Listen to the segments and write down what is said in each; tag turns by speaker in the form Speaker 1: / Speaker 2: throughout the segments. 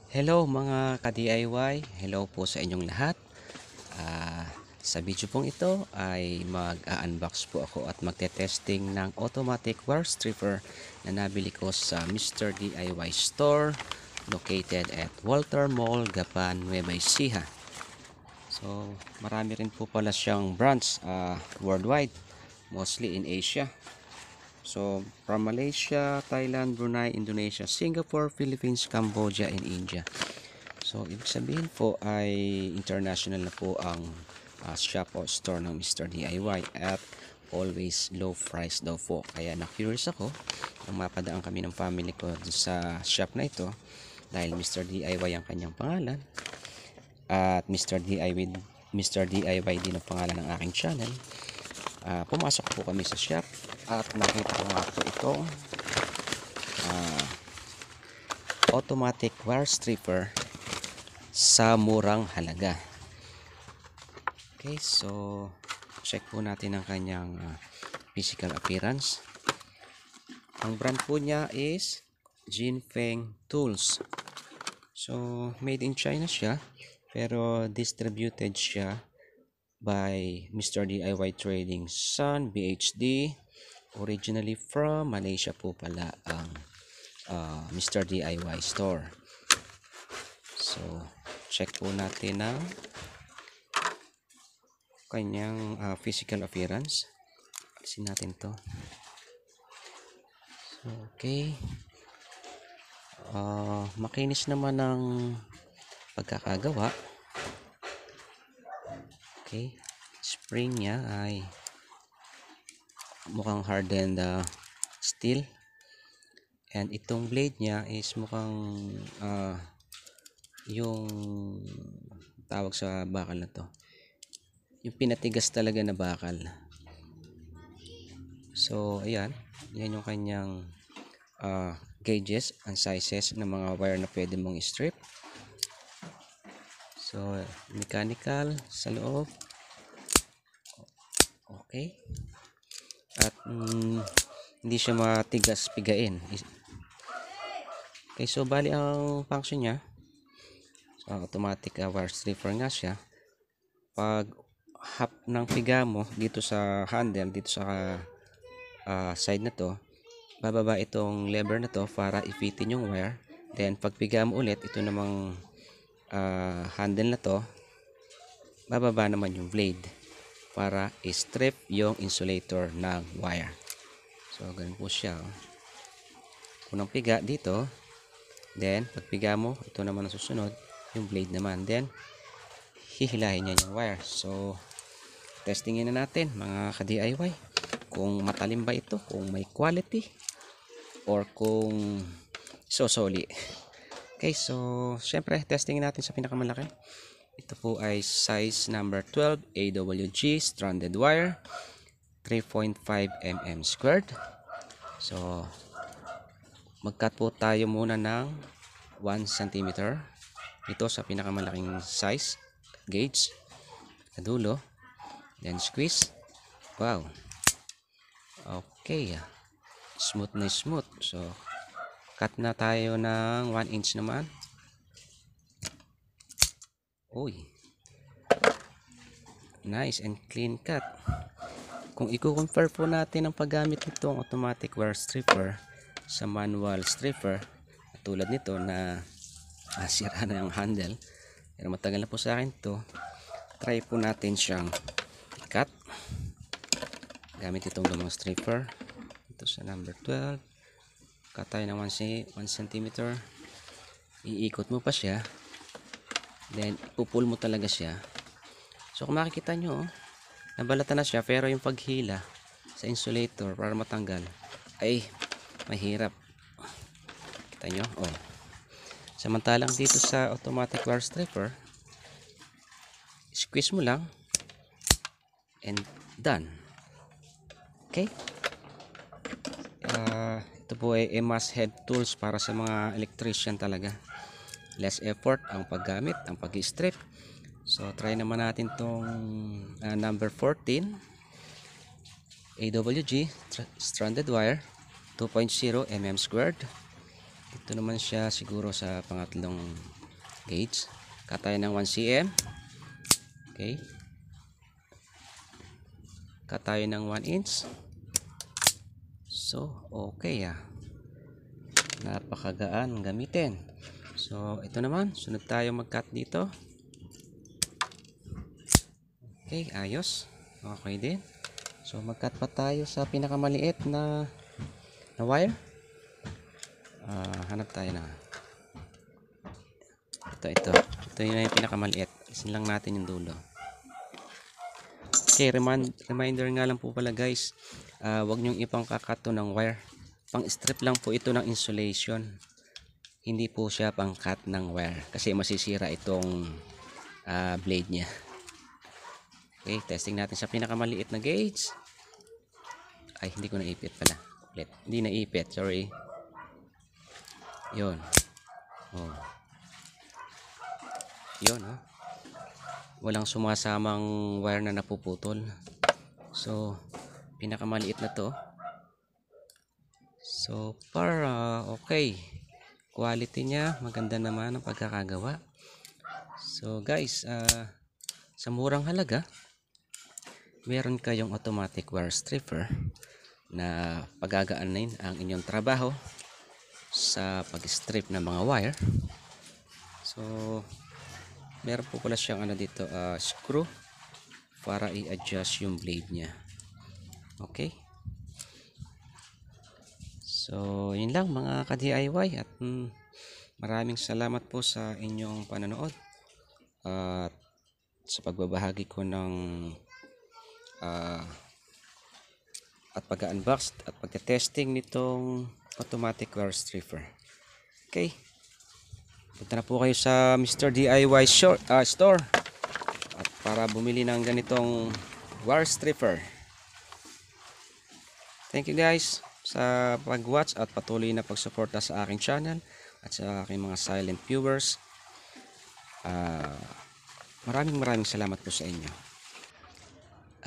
Speaker 1: Hello mga ka-DIY, hello po sa inyong lahat. Sa video pong ito ay mag-unbox po ako at magte-testing ng automatic wire stripper na nabili ko sa Mr. DIY Store located at Walter Mall, Gapan, Nueva Ecija. So marami rin po pala siyang branch worldwide, mostly in Asia. So from Malaysia, Thailand, Brunei, Indonesia, Singapore, Philippines, Cambodia, and India. So, ibig sabihin po ay international na po ang shop o store ng Mr. DIY at always low price daw po. Kaya na-curious ako nang mapadaan kami ng family ko sa shop na ito dahil Mr. DIY ang kanyang pangalan at Mr. DIY din ang pangalan ng aking channel. Pumasok po kami sa shop at nakita ko nga po itong automatic wire stripper sa murang halaga. Okay, so check po natin ang kanyang physical appearance. Ang brand po niya is Jinfeng Tools. So made in China siya, pero distributed siya by Mr. DIY Trading Son BHD. Originally from Malaysia po pala ang Mr. DIY Store. So check po natin ang kanyang physical appearance. Alisin natin to. So, okay. Makinis naman ng pagkakagawa. Okay. Spring niya ay mukhang hardened steel. And itong blade niya is mukhang yung tawag sa bakal na to, yung pinatigas talaga na bakal. So ayan, yan yung kanyang gauges and sizes ng mga wire na pwede mong strip. So mechanical sa loob. Okay. At hindi siya matigas pigain. Okay, so bali ang function niya, so automatic wire stripper nga siya. Pag hap ng piga mo dito sa handle, dito sa side na to, bababa itong lever na to para ipitin yung wire. Then pag piga mo ulit, ito namang handle na to, bababa naman yung blade para i-strip yung insulator ng wire. So ganun po siya. Unang piga dito, then pag piga mo, ito naman ang susunod, yung blade naman. Then hihilahin niya yung wire. So testingin na natin mga ka-DIY kung matalim ba ito, kung may quality or kung sosoli. Okay, so syempre testingin natin sa pinakamalaki. Ito po ay size number 12 AWG stranded wire, 3.5 mm squared. So mag-cut po tayo muna ng 1 cm ito sa pinakamalaking size gauge sa dulo, then squeeze. Wow, okay, smooth na smooth. So cut na tayo ng 1 inch naman. Uy, nice and clean cut. Kung i-compare po natin ang paggamit nitong automatic wire stripper sa manual stripper, tulad nito na sira na yung handle, pero matagal na po sa akin to, try po natin siyang i-cut gamit itong lumang stripper. Ito sa number 12, cut tayo ng 1 cm. Iikot mo pa siya, then ipupul mo talaga siya. So kung makikita nyo, nabalatan na siya, pero yung paghila sa insulator para matanggal ay mahirap. Kita nyo? Oh. Samantalang dito sa automatic wire stripper, squeeze mo lang and done. Okay? Ito po ay must-have tools para sa mga electrician talaga. Less effort ang paggamit, ang pag-strip. So try naman natin tong number 14 AWG stranded wire, 2.0 mm squared. Ito naman siya siguro sa pangatlong gauge. Cut tayo ng 1 cm. Okay. Cut tayo ng 1 inch. So, okay napakagaan gamitin. So, ito naman, sunod tayo mag-cut dito. Okay, ayos. Okay din. So, mag-cut pa tayo sa pinakamaliit na wire. Hanap tayo na. Ito yung pinakamaliit. Isin lang natin yung dulo. Okay, reminder nga lang po pala guys. Huwag nyong ipangkakato ng wire. Pang-strip lang po ito ng insulation. Hindi po siya pang-cut ng wire. Kasi masisira itong blade niya. Okay, testing natin sa pinakamaliit na gauge. Ay, hindi ko naipit pala. Hindi naipit, sorry. Yun. Oh. Yun, walang sumasamang wire na napuputol. So, pinakamaliit na to. So, okay. Quality niya, maganda naman ang pagkakagawa. So, guys, sa murang halaga, meron kayong automatic wire stripper na pagagaanin ang inyong trabaho sa pag-strip ng mga wire. So, meron po pala siyang dito, screw para i-adjust yung blade niya. Okay. So, yun lang mga ka-DIY at maraming salamat po sa inyong panonood at sa pagbabahagi ko ng at pag-unbox at pagka-testing nitong automatic wire stripper. Okay. Punta na po kayo sa Mr. DIY store at para bumili ng ganitong wire stripper. Thank you guys sa pag-watch at patuloy na pagsuporta sa aking channel at sa aking mga silent viewers. Maraming salamat po sa inyo.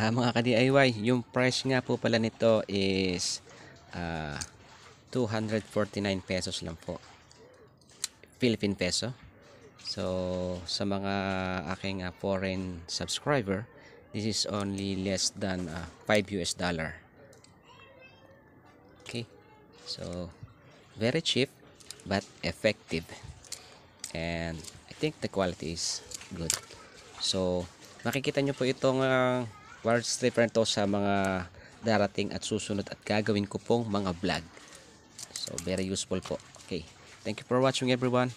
Speaker 1: Mga ka-DIY, yung price nga po pala nito is 249 pesos lang po. Philippine peso. So, sa mga aking foreign subscriber, this is only less than $5 US. Okay. So, very cheap but effective. And I think the quality is good. So, makikita nyo po itong wire stripper to sa mga darating at susunod at gagawin ko pong mga vlog. So, very useful po. Okay. Thank you for watching everyone.